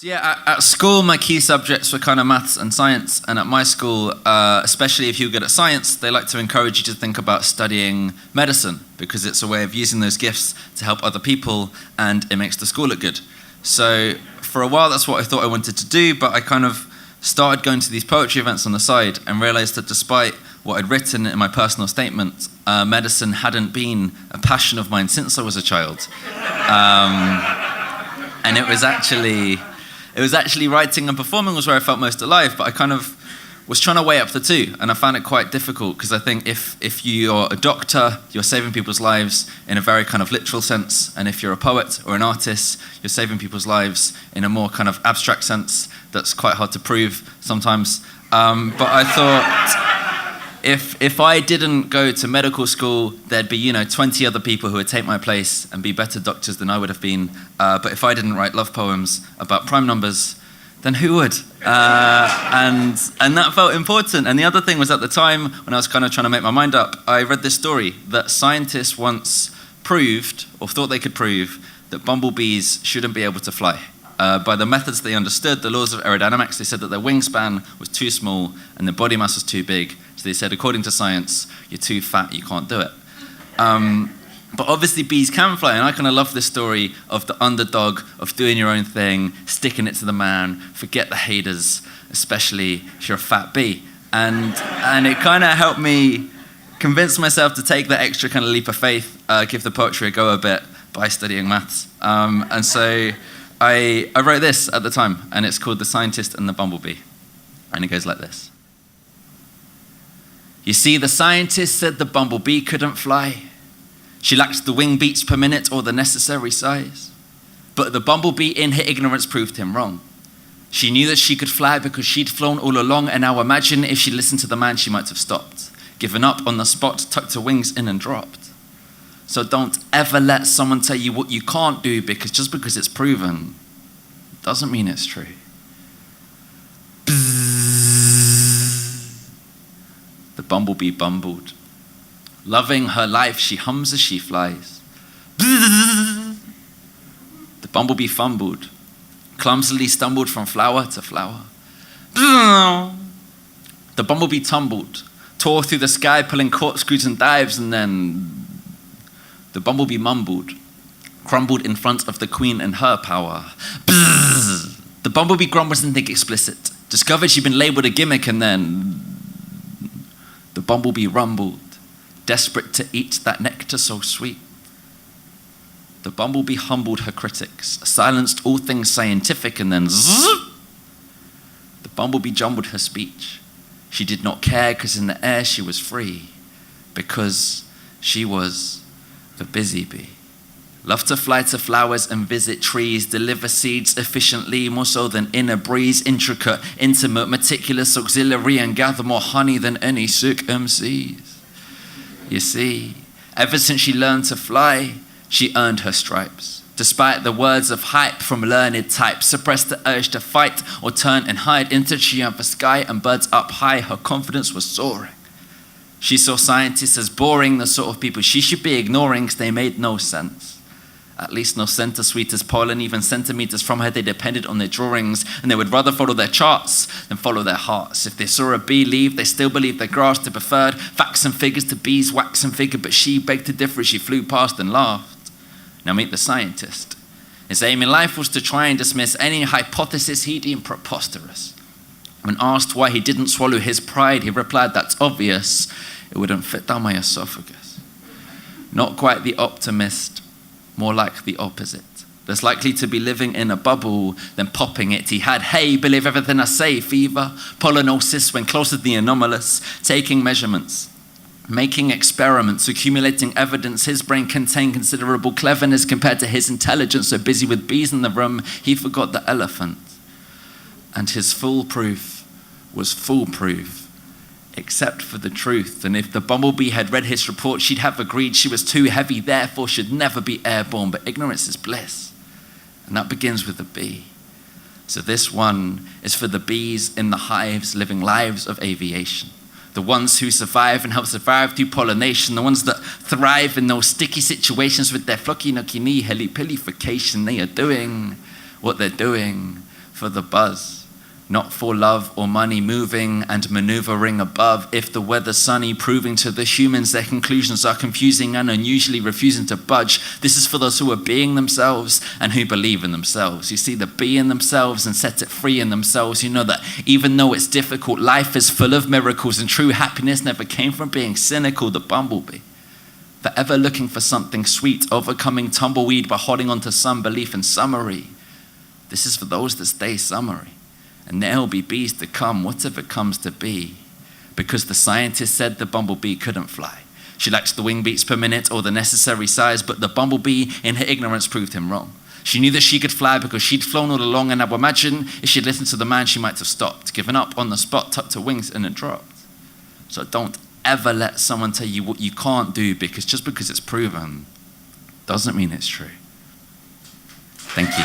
So yeah, at school, my key subjects were kind of maths and science. And at my school, especially if you're good at science, they like to encourage you to think about studying medicine because it's a way of using those gifts to help other people and it makes the school look good. So for a while, that's what I thought I wanted to do, but I kind of started going to these poetry events on the side and realized that despite what I'd written in my personal statement, medicine hadn't been a passion of mine since I was a child. And it was actually writing and performing was where I felt most alive, but I kind of was trying to weigh up the two, and I found it quite difficult because I think if you're a doctor, you're saving people's lives in a very kind of literal sense, and if you're a poet or an artist, you're saving people's lives in a more kind of abstract sense that's quite hard to prove sometimes. But I thought if I didn't go to medical school, there'd be 20 other people who would take my place and be better doctors than I would have been. But if I didn't write love poems about prime numbers, then who would? And that felt important. And the other thing was, at the time when I was kind of trying to make my mind up, I read this story that scientists once proved, or thought they could prove, that bumblebees shouldn't be able to fly. By the methods they understood, the laws of aerodynamics, they said that their wingspan was too small and their body mass was too big. So they said, according to science, you're too fat, you can't do it. But obviously bees can fly, and I kind of love this story of the underdog, of doing your own thing, sticking it to the man, forget the haters, especially if you're a fat bee. And it kind of helped me convince myself to take that extra kind of leap of faith, give the poetry a go a bit by studying maths. And so I wrote this at the time, and it's called The Scientist and the Bumblebee. And it goes like this. You see, the scientist said the bumblebee couldn't fly. She lacked the wing beats per minute or the necessary size. But the bumblebee in her ignorance proved him wrong. She knew that she could fly because she'd flown all along, and now imagine if she listened to the man, she might have stopped, given up on the spot, tucked her wings in and dropped. So don't ever let someone tell you what you can't do, because just because it's proven doesn't mean it's true. The bumblebee bumbled. Loving her life, she hums as she flies. The bumblebee fumbled, clumsily stumbled from flower to flower. The bumblebee tumbled, tore through the sky, pulling corkscrews and dives, and then the bumblebee mumbled, crumbled in front of the queen and her power. The bumblebee grumbled and think explicit, discovered she'd been labeled a gimmick, and then the bumblebee rumbled, desperate to eat that nectar so sweet. The bumblebee humbled her critics, silenced all things scientific, and then zzz, the bumblebee jumbled her speech. She did not care, because in the air she was free, because she was a busy bee. Loved to fly to flowers and visit trees, deliver seeds efficiently, more so than in a breeze, intricate, intimate, meticulous, auxiliary, and gather more honey than any sick MCs. You see, ever since she learned to fly, she earned her stripes. Despite the words of hype from learned types, suppressed the urge to fight or turn and hide into triumph sky and birds up high, her confidence was soaring. She saw scientists as boring, the sort of people she should be ignoring because they made no sense. At least no center sweet as pollen, even centimeters from her, they depended on their drawings, and they would rather follow their charts than follow their hearts. If they saw a bee leave, they still believed their grass to preferred facts and figures to bees, wax and figure, but she begged to differ as she flew past and laughed. Now meet the scientist. His aim in life was to try and dismiss any hypothesis he deemed preposterous. When asked why he didn't swallow his pride, he replied, "That's obvious. It wouldn't fit down my esophagus." Not quite the optimist, more like the opposite. Less likely to be living in a bubble than popping it. He had, hey, believe everything I say, fever, pollinosis when close to the anomalous, taking measurements, making experiments, accumulating evidence. His brain contained considerable cleverness compared to his intelligence. So busy with bees in the room, he forgot the elephant. And his foolproof was foolproof, except for the truth. And if the bumblebee had read his report, she'd have agreed she was too heavy, therefore should never be airborne. But ignorance is bliss, and that begins with the bee. So this one is for the bees in the hives living lives of aviation. The ones who survive and help survive through pollination. The ones that thrive in those sticky situations with their flocky nucky knee helipilification. They are doing what they're doing for the buzz, not for love or money, moving and maneuvering above. If the weather's sunny, proving to the humans their conclusions are confusing and unusually refusing to budge. This is for those who are being themselves and who believe in themselves. You see, the be in themselves and set it free in themselves. You know that even though it's difficult, life is full of miracles, and true happiness never came from being cynical. The bumblebee, forever looking for something sweet, overcoming tumbleweed by holding on to some belief in summary. This is for those that stay summary. And there'll be bees to come, whatever comes to be. Because the scientist said the bumblebee couldn't fly. She lacks the wing beats per minute or the necessary size, but the bumblebee in her ignorance proved him wrong. She knew that she could fly because she'd flown all along, and I would imagine if she'd listened to the man, she might have stopped, given up on the spot, tucked her wings and then dropped. So don't ever let someone tell you what you can't do, because just because it's proven doesn't mean it's true. Thank you.